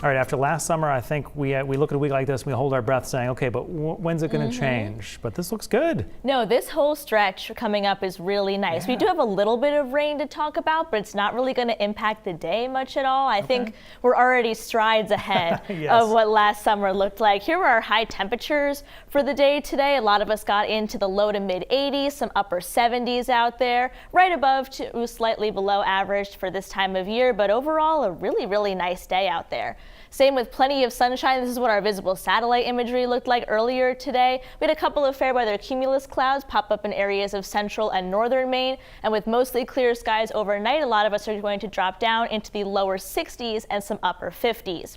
All right, after last summer, I think we look at a week like this and we hold our breath saying, okay, but when's it going to change? But this looks good. No, this whole stretch coming up is really nice. We do have a little bit of rain to talk about, but it's not really going to impact the day much at all. I think we're already strides ahead of what last summer looked like. Here were our high temperatures for the day today. A lot of us got into the low to mid 80s, some upper 70s out there, right above to slightly below average for this time of year, but overall a really, really nice day out there. Same with plenty of sunshine. This is what our visible satellite imagery looked like earlier today. We had a couple of fair weather cumulus clouds pop up in areas of central and northern Maine, and with mostly clear skies overnight, a lot of us are going to drop down into the lower 60s and some upper 50s.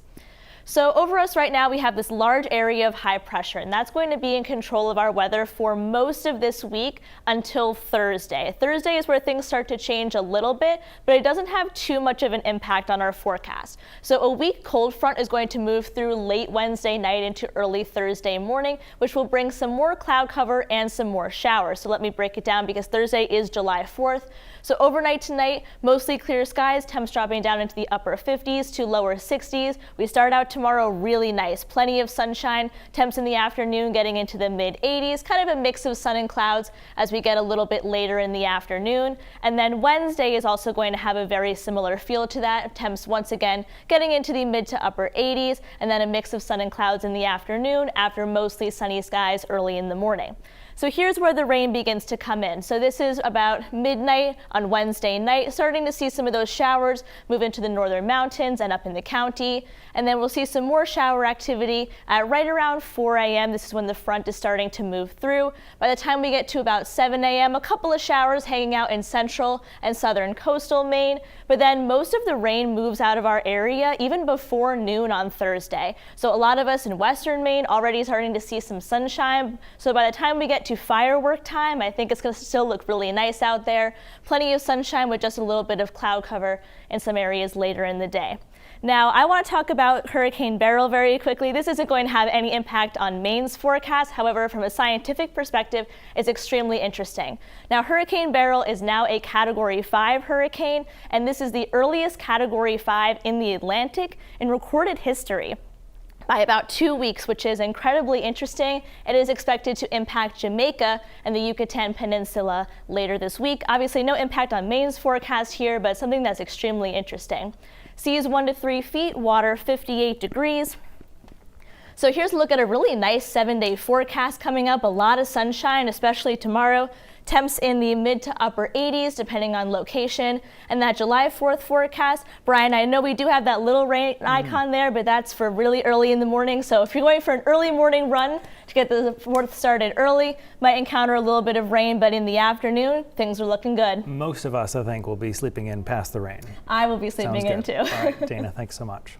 So over us right now, we have this large area of high pressure, and that's going to be in control of our weather for most of this week until Thursday. Thursday is where things start to change a little bit, but it doesn't have too much of an impact on our forecast. So a weak cold front is going to move through late Wednesday night into early Thursday morning, which will bring some more cloud cover and some more showers. So let me break it down because Thursday is July 4th. So overnight tonight, mostly clear skies, temps dropping down into the upper 50s to lower 60s. We start out tomorrow really nice, plenty of sunshine, temps in the afternoon getting into the mid 80s, kind of a mix of sun and clouds as we get a little bit later in the afternoon. And then Wednesday is also going to have a very similar feel to that, temps once again getting into the mid to upper 80s, and then a mix of sun and clouds in the afternoon after mostly sunny skies early in the morning. So here's where the rain begins to come in. So this is about midnight on Wednesday night, starting to see some of those showers move into the northern mountains and up in the county. And then we'll see some more shower activity at right around 4 a.m. This is when the front is starting to move through. By the time we get to about 7 a.m., a couple of showers hanging out in central and southern coastal Maine. But then most of the rain moves out of our area even before noon on Thursday. So a lot of us in western Maine already starting to see some sunshine. So by the time we get to firework time, I think it's going to still look really nice out there. Plenty of sunshine with just a little bit of cloud cover in some areas later in the day. Now, I want to talk about Hurricane Beryl very quickly. This isn't going to have any impact on Maine's forecast. However, from a scientific perspective, it's extremely interesting. Now, Hurricane Beryl is now a Category 5 hurricane, and this is the earliest Category 5 in the Atlantic in recorded history by about 2 weeks, which is incredibly interesting. It is expected to impact Jamaica and the Yucatan Peninsula later this week. Obviously, no impact on Maine's forecast here, but something that's extremely interesting. Seas 1 to 3 feet, water 58 degrees. So here's a look at a really nice 7-day forecast coming up. A lot of sunshine, especially tomorrow. Temps in the mid to upper 80s, depending on location. And that July 4th forecast, Brian, I know we do have that little rain icon there, but that's for really early in the morning. So if you're going for an early morning run to get the 4th started early, might encounter a little bit of rain, but in the afternoon, things are looking good. Most of us, I think, will be sleeping in past the rain. I will be sleeping in too. All right, Dana, thanks so much.